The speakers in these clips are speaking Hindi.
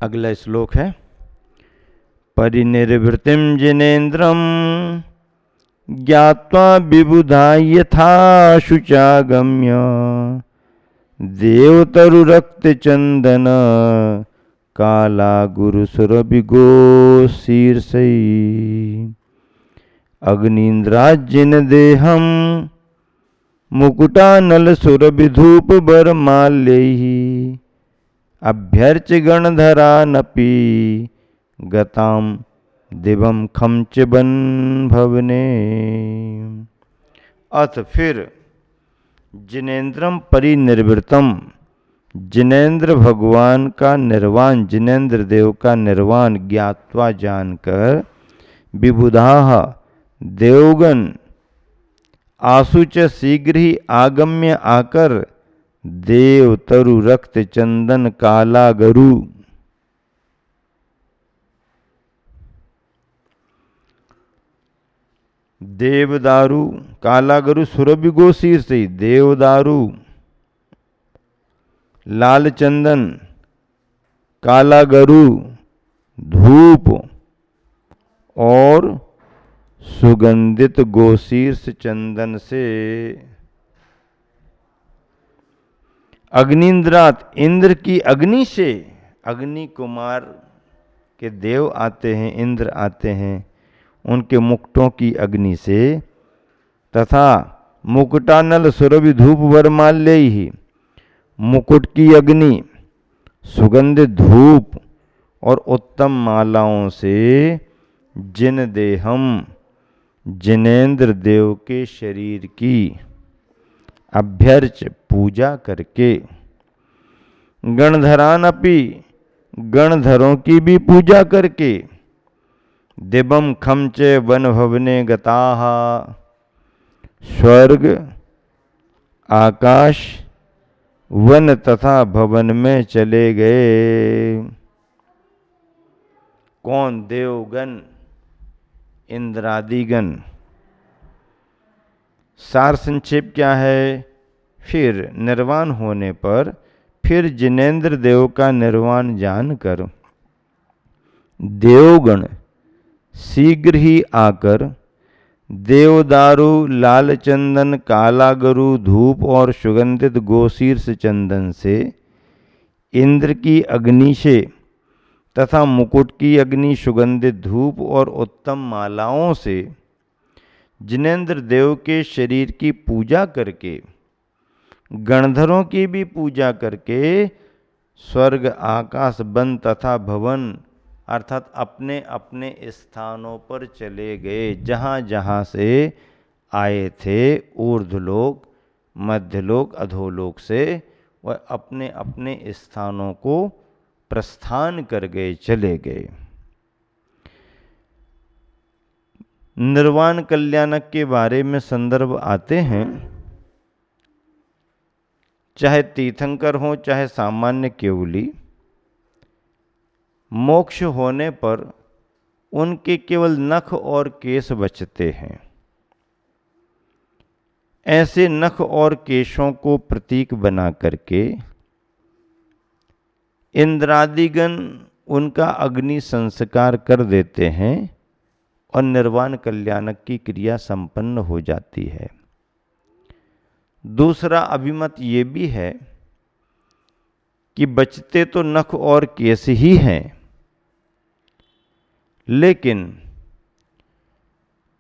अगला श्लोक है परिनिर्वृतिम जिनेन्द्रम ज्ञात्वा विबुधा यथा शुचागम्य देवतरुरक्त चंदन काला गुरुसुरभिगो शीर्षई अग्नीन्द्राजिन देहम मुकुटानल सुरभिधूप बरमाल्यैहि अभ्यर्च गणधरानपि गताम दिवम खमच बन भवने। अथ फिर जिनेन्द्रम परिनिर्वृतम, जिनेन्द्र भगवान का निर्वाण, जिनेन्द्र देव का निर्वाण ज्ञात्वा जानकर विबुधाः देवगण आशुच शीघ्र ही आगम्य आकर देव तरु रक्त चंदन काला गरु देवदारु काला गरु सुरभिगो शीर्षि देवदारु लाल चंदन काला गरु धूप और सुगंधित गोशीर्ष चंदन से अग्निन्द्रात इंद्र की अग्नि से, अग्नि कुमार के देव आते हैं, इंद्र आते हैं, उनके मुकुटों की अग्नि से तथा मुकुटानल सुरभि धूप वरमाल्य ही मुकुट की अग्नि सुगंधित धूप और उत्तम मालाओं से जिन देहम जिनेन्द्र देव के शरीर की अभ्यर्च पूजा करके गणधरानपि गणधरों की भी पूजा करके दिवम खमच वन भवने गताः स्वर्ग आकाश वन तथा भवन में चले गए। कौन? देवगण इंद्रादिगण। सार संक्षेप क्या है? फिर निर्वाण होने पर फिर जिनेन्द्र देव का निर्वाण जानकर देवगण शीघ्र ही आकर देवदारु लाल चंदन काला गरु धूप और सुगंधित गोशीर्ष चंदन से इंद्र की अग्नि से तथा मुकुट की अग्नि सुगंधित धूप और उत्तम मालाओं से जिनेन्द्र देव के शरीर की पूजा करके गणधरों की भी पूजा करके स्वर्ग आकाश वन तथा भवन अर्थात अपने अपने स्थानों पर चले गए। जहाँ जहाँ से आए थे ऊर्ध्वलोक मध्यलोक अधोलोक से वह अपने अपने स्थानों को प्रस्थान कर गए, चले गए। निर्वाण कल्याणक के बारे में संदर्भ आते हैं, चाहे तीर्थंकर हो चाहे सामान्य केवली, मोक्ष होने पर उनके केवल नख और केश बचते हैं। ऐसे नख और केशों को प्रतीक बना करके इंद्रादिगण उनका अग्नि संस्कार कर देते हैं और निर्वाण कल्याणक की क्रिया संपन्न हो जाती है। दूसरा अभिमत ये भी है कि बचते तो नख और केश ही हैं, लेकिन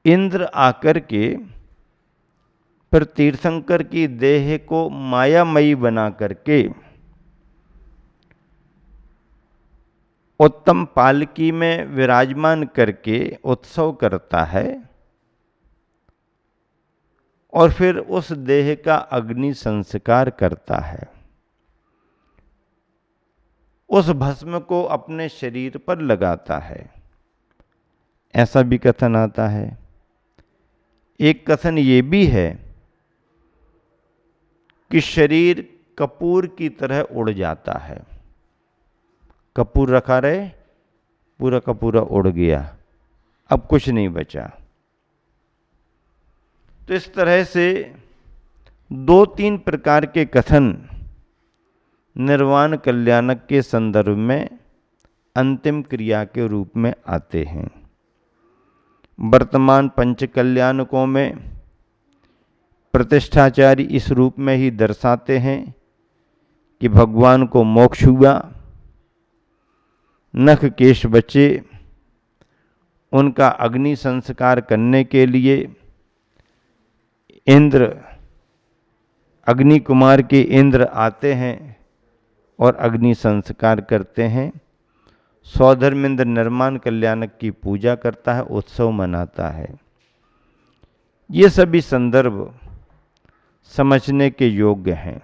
इंद्र आकर के फिर तीर्थंकर की देह को मायामयी बना करके उत्तम पालकी में विराजमान करके उत्सव करता है और फिर उस देह का अग्नि संस्कार करता है। उस भस्म को अपने शरीर पर लगाता है, ऐसा भी कथन आता है। एक कथन ये भी है कि शरीर कपूर की तरह उड़ जाता है। कपूर रखा रहे, पूरा का पूरा उड़ गया, अब कुछ नहीं बचा। तो इस तरह से दो तीन प्रकार के कथन निर्वाण कल्याणक के संदर्भ में अंतिम क्रिया के रूप में आते हैं। वर्तमान पंच कल्याणकों में प्रतिष्ठाचार्य इस रूप में ही दर्शाते हैं कि भगवान को मोक्ष हुआ, नख केश बचे, उनका अग्नि संस्कार करने के लिए इंद्र, अग्नि कुमार के इंद्र आते हैं और अग्नि संस्कार करते हैं। सौधर्मेंद्र निर्माण कल्याणक की पूजा करता है, उत्सव मनाता है। ये सभी संदर्भ समझने के योग्य हैं।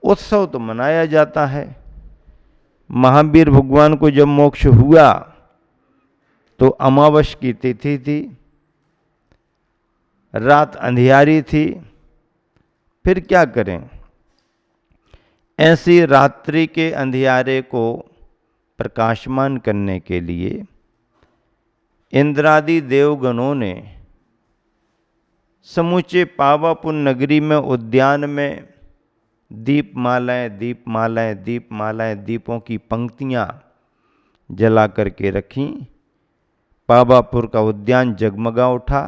उत्सव तो मनाया जाता है। महावीर भगवान को जब मोक्ष हुआ तो अमावस की तिथि थी, रात अंधियारी थी। फिर क्या करें? ऐसी रात्रि के अंधियारे को प्रकाशमान करने के लिए इंद्रादि देवगणों ने समूचे पावापुर नगरी में उद्यान में दीपमालाएं दीपमालाएं दीपमालाएं दीपों की पंक्तियां जला करके रखी। पावापुर का उद्यान जगमगा उठा।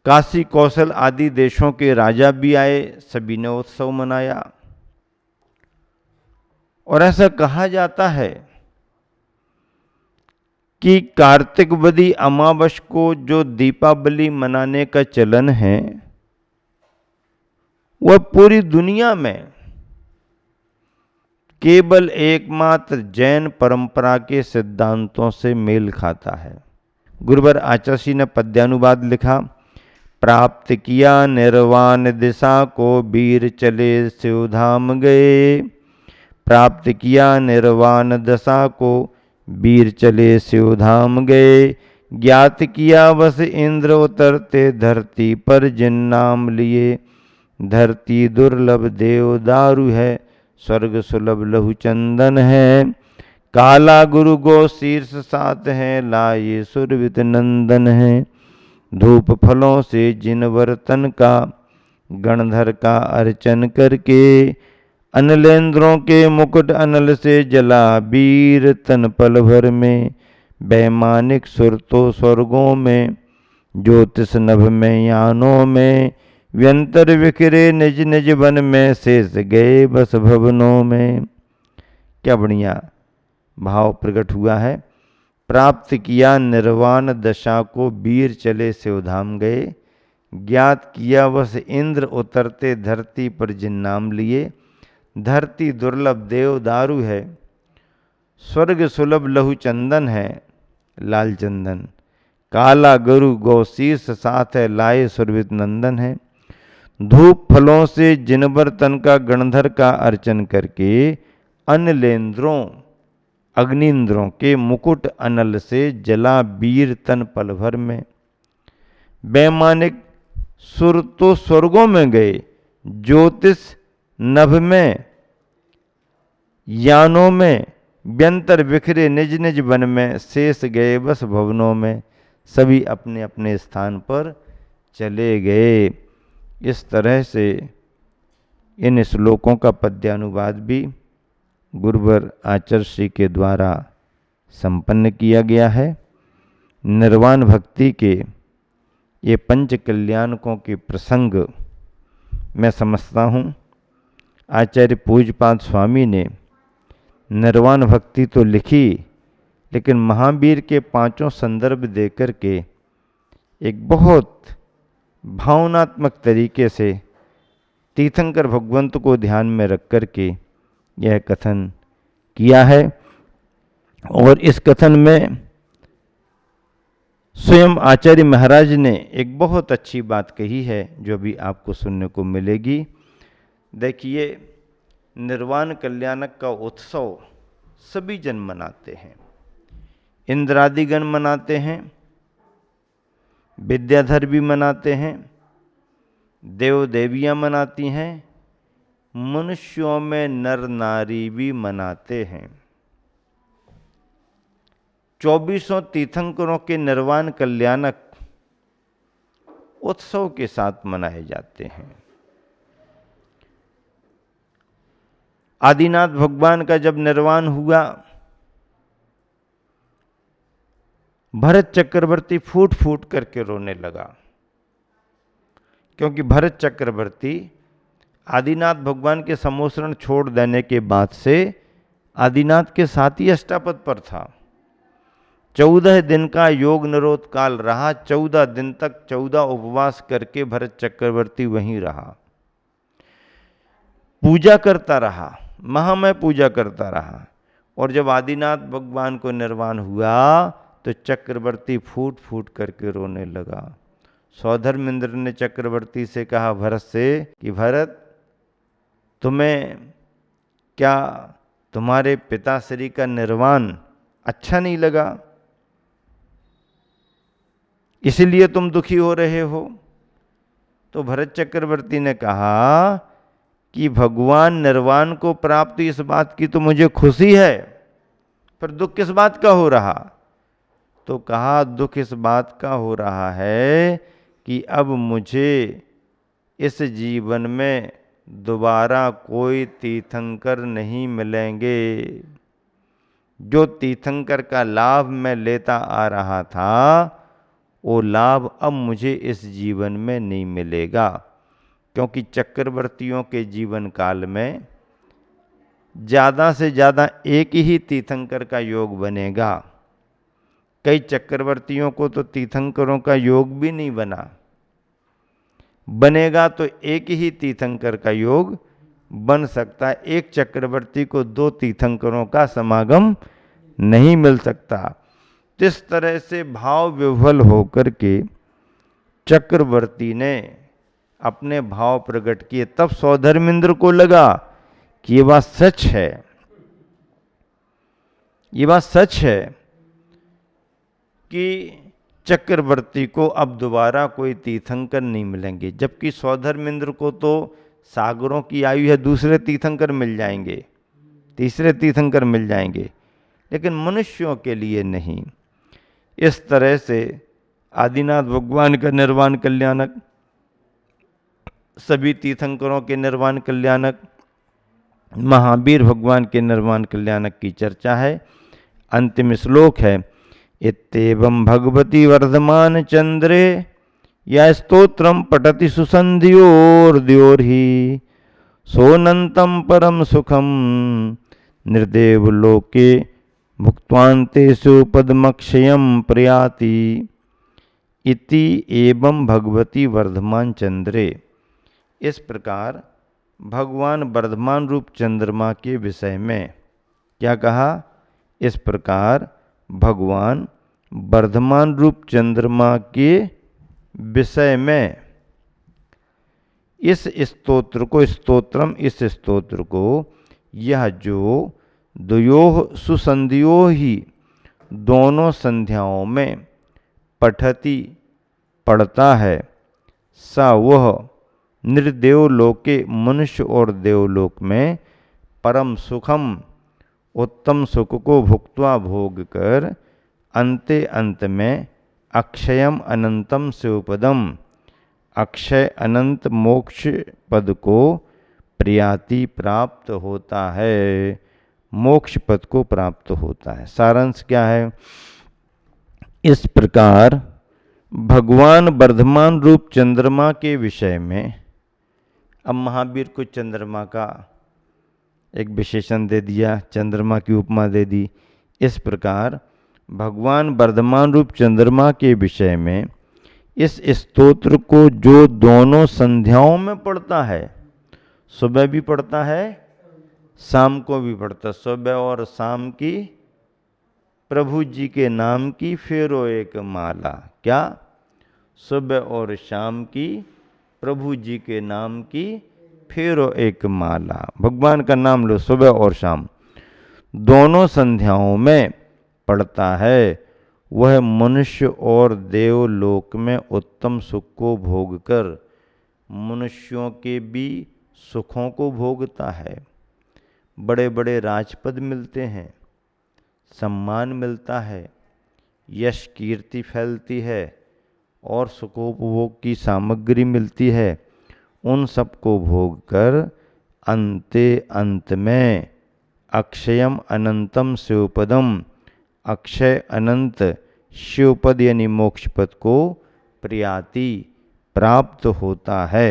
काशी कौशल आदि देशों के राजा भी आए, सभी ने उत्सव मनाया। और ऐसा कहा जाता है कि कार्तिक वदी अमावस को जो दीपावली मनाने का चलन है वह पूरी दुनिया में केवल एकमात्र जैन परंपरा के सिद्धांतों से मेल खाता है। गुरुवर आचार्य ने पद्यानुवाद लिखा, प्राप्त किया निर्वाण दिशा को वीर चले शिवधाम गए। प्राप्त किया निर्वाण दशा को वीर चले शिवधाम गए। ज्ञात किया बस इंद्र उतरते धरती पर जिन नाम लिए। धरती दुर्लभ देव दारु है, स्वर्ग सुलभ लहु चंदन है। काला गुरु गो शीर्ष सात है, लाए सुरवित नंदन है। धूप फलों से जिन वर्तन का गणधर का अर्चन करके। अनलेंद्रों के मुकुट अनल से जला वीर तन पल भर में। वैमानिक सुर तो स्वर्गों में, ज्योतिष नभ में यानों में। व्यंतर विखरे निज निज वन में, शेष गए बस भवनों में। क्या बढ़िया भाव प्रकट हुआ है। प्राप्त किया निर्वाण दशा को वीर चले शिवधाम गए। ज्ञात किया बस इंद्र उतरते धरती पर जिन नाम लिए। धरती दुर्लभ देव दारु है, स्वर्ग सुलभ लहु चंदन है, लाल चंदन। काला गुरु गौ शीर्ष साथ है, लाए सुरभित नंदन है। धूप फलों से जिनबर तन का गणधर का अर्चन करके। अनलेंद्रों अग्निंद्रों के मुकुट अनल से जला वीर तन पल भर में। वैमानिक सुर तो स्वर्गों में गए, ज्योतिष नभ में यानों में। व्यंतर बिखरे निज निज वन में, शेष गए बस भवनों में। सभी अपने अपने स्थान पर चले गए। इस तरह से इन श्लोकों का पद्यानुवाद भी गुरुवर आचार्य श्री के द्वारा संपन्न किया गया है। निर्वाण भक्ति के ये पंच कल्याणकों के प्रसंग मैं समझता हूँ आचार्य पूज्यपाद स्वामी ने निर्वाण भक्ति तो लिखी, लेकिन महावीर के पांचों संदर्भ देकर के एक बहुत भावनात्मक तरीके से तीर्थंकर भगवंत को ध्यान में रख कर के यह कथन किया है। और इस कथन में स्वयं आचार्य महाराज ने एक बहुत अच्छी बात कही है जो भी आपको सुनने को मिलेगी। देखिए, निर्वाण कल्याणक का उत्सव सभी जन मनाते हैं। इंद्रादिगण मनाते हैं, विद्याधर भी मनाते हैं, देव देवियां मनाती हैं, मनुष्यों में नर नारी भी मनाते हैं। 24 तीर्थंकरों के निर्वाण कल्याणक उत्सव के साथ मनाए जाते हैं। आदिनाथ भगवान का जब निर्वाण हुआ, भरत चक्रवर्ती फूट फूट करके रोने लगा, क्योंकि भरत चक्रवर्ती आदिनाथ भगवान के सम्मोषण छोड़ देने के बाद से आदिनाथ के साथ ही अष्टापद पर था। 14 दिन का योग निरोध काल रहा। 14 दिन तक 14 उपवास करके भरत चक्रवर्ती वहीं रहा, पूजा करता रहा, महामय पूजा करता रहा। और जब आदिनाथ भगवान को निर्वाण हुआ तो चक्रवर्ती फूट फूट करके रोने लगा। सौधर्मेंद्र ने चक्रवर्ती से कहा भरत से कि भरत, तुम्हें क्या तुम्हारे पिताश्री का निर्वाण अच्छा नहीं लगा, इसलिए तुम दुखी हो रहे हो? तो भरत चक्रवर्ती ने कहा कि भगवान निर्वाण को प्राप्त इस बात की तो मुझे खुशी है, पर दुख किस बात का हो रहा? तो कहा दुख इस बात का हो रहा है कि अब मुझे इस जीवन में दोबारा कोई तीर्थंकर नहीं मिलेंगे। जो तीर्थंकर का लाभ मैं लेता आ रहा था, वो लाभ अब मुझे इस जीवन में नहीं मिलेगा, क्योंकि चक्रवर्तियों के जीवन काल में ज़्यादा से ज़्यादा एक ही तीर्थंकर का योग बनेगा। कई चक्रवर्तियों को तो तीर्थंकरों का योग भी नहीं बना, बनेगा तो एक ही तीर्थंकर का योग बन सकता है। एक चक्रवर्ती को 2 तीर्थंकरों का समागम नहीं मिल सकता। इस तरह से भाव विह्वल होकर के चक्रवर्ती ने अपने भाव प्रकट किए। तब सौधर्मेंद्र को लगा कि ये बात सच है, ये बात सच है कि चक्रवर्ती को अब दोबारा कोई तीर्थंकर नहीं मिलेंगे। जबकि सौधर्मेंद्र को तो सागरों की आयु है, दूसरे तीर्थंकर मिल जाएंगे, तीसरे तीर्थंकर मिल जाएंगे, लेकिन मनुष्यों के लिए नहीं। इस तरह से आदिनाथ भगवान का निर्वाण कल्याणक, सभी तीर्थंकरों के निर्वाण कल्याणक, महावीर भगवान के निर्वाण कल्याणक की चर्चा है। अंतिम श्लोक है, इत्येवं भगवती वर्धमान चंद्रे या स्तोत्रम पठति सुसंध्योर्द्योर्हि सोनंतम परम सुखम निर्देव लोके भुक्त्वान्तेषु पद्मक्षयम प्रयाति इति एवं भगवती वर्धमान चंद्रे। इस प्रकार भगवान वर्धमान रूप चंद्रमा के विषय में क्या कहा? इस प्रकार भगवान वर्धमान रूप चंद्रमा के विषय में इस स्तोत्र को, स्तोत्रम इस स्तोत्र को, यह जो द्वयोः सुसंध्योः ही दोनों संध्याओं में पठति पढ़ता है, सा वह निर्देव लोके मनुष्य और देवलोक में परम सुखम उत्तम सुख को भुक्त्वा भोग कर अंते अंत में अक्षयम अनंतम शिवपदम, अक्षय अनंत मोक्ष पद को प्रियाति प्राप्त होता है, मोक्ष पद को प्राप्त होता है। सारांश क्या है? इस प्रकार भगवान वर्धमान रूप चंद्रमा के विषय में, अब महावीर को चंद्रमा का एक विशेषण दे दिया, चंद्रमा की उपमा दे दी। इस प्रकार भगवान वर्धमान रूप चंद्रमा के विषय में इस स्तोत्र को जो दोनों संध्याओं में पढ़ता है, सुबह भी पढ़ता है, शाम को भी पढ़ता है, सुबह और शाम की प्रभु जी के नाम की फेरो एक माला। क्या? सुबह और शाम की प्रभु जी के नाम की फेरो एक माला। भगवान का नाम लो सुबह और शाम, दोनों संध्याओं में पढ़ता है, वह मनुष्य और देवलोक में उत्तम सुख को भोग कर मनुष्यों के भी सुखों को भोगता है। बड़े बड़े राजपद मिलते हैं, सम्मान मिलता है, यश कीर्ति फैलती है और सुखोपभोग की सामग्री मिलती है। उन सब को भोग कर अंते अंत में अक्षयम अनंतम शिवपदम, अक्षय अनंत शिवपद यानी मोक्ष पद को प्रयाति प्राप्त होता है।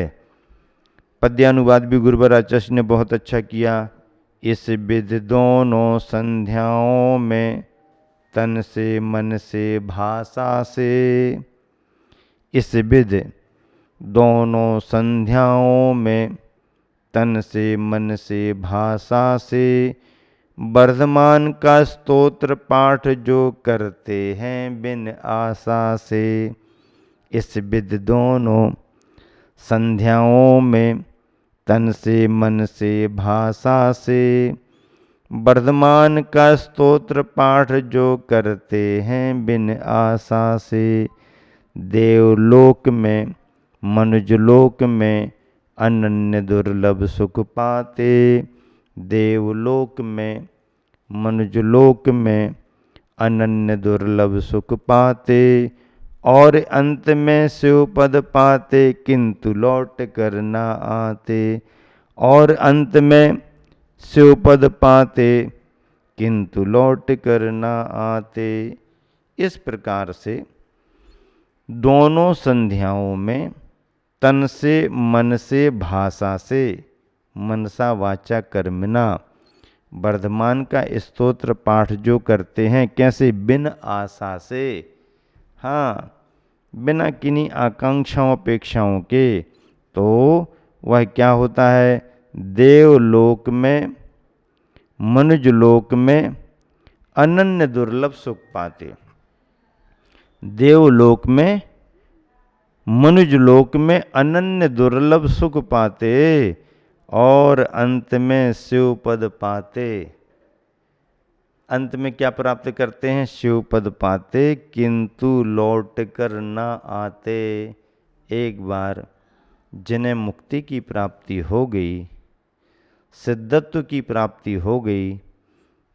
पद्यानुवाद भी गुरुवर आचार्य ने बहुत अच्छा किया। इस विधि दोनों संध्याओं में तन से मन से भाषा से, इस विधि दोनों संध्याओं में तन से मन से भाषा से, वर्धमान का स्तोत्र पाठ जो करते हैं बिन आशा से। इस विधि दोनों संध्याओं में तन से मन से भाषा से, वर्धमान का स्तोत्र पाठ जो करते हैं बिन आशा से। देवलोक में मनुजलोक में अनन्य दुर्लभ सुख पाते, देवलोक में मनुजलोक में अनन्य दुर्लभ सुख पाते, और अंत में शिवपद पाते किंतु लौट कर ना आते, और अंत में शिवपद पाते किंतु लौट कर ना आते। इस प्रकार से दोनों संध्याओं में तन से मन से भाषा से, मनसा वाचा कर्मणा, वर्धमान का स्तोत्र पाठ जो करते हैं, कैसे? बिन आशा से, हाँ, बिना किन्हीं आकांक्षाओं अपेक्षाओं के, तो वह क्या होता है? देवलोक में मनुजलोक में अनन्य दुर्लभ सुख पाते, देवलोक में मनुजलोक में अनन्य दुर्लभ सुख पाते, और अंत में शिवपद पाते। अंत में क्या प्राप्त करते हैं? शिवपद पाते किंतु लौट कर न आते। एक बार जिन्हें मुक्ति की प्राप्ति हो गई, सिद्धत्व की प्राप्ति हो गई,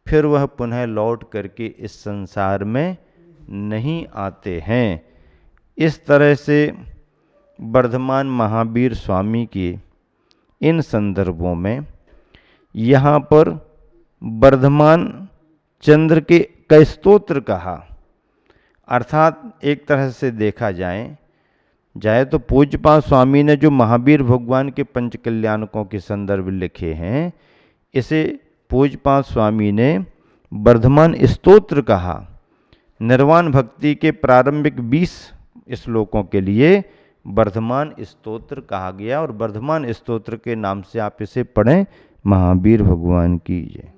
फिर वह पुनः लौट करके इस संसार में नहीं आते हैं। इस तरह से वर्धमान महावीर स्वामी के इन संदर्भों में यहाँ पर वर्धमान चंद्र के का स्तोत्र कहा, अर्थात एक तरह से देखा जाए तो पूज्यपाद स्वामी ने जो महावीर भगवान के पंच कल्याणकों के संदर्भ लिखे हैं, इसे पूज्यपाद स्वामी ने वर्धमान स्तोत्र कहा। निर्वाण भक्ति के प्रारंभिक 20 श्लोकों के लिए वर्धमान स्तोत्र कहा गया, और वर्धमान स्तोत्र के नाम से आप इसे पढ़ें। महावीर भगवान की जय।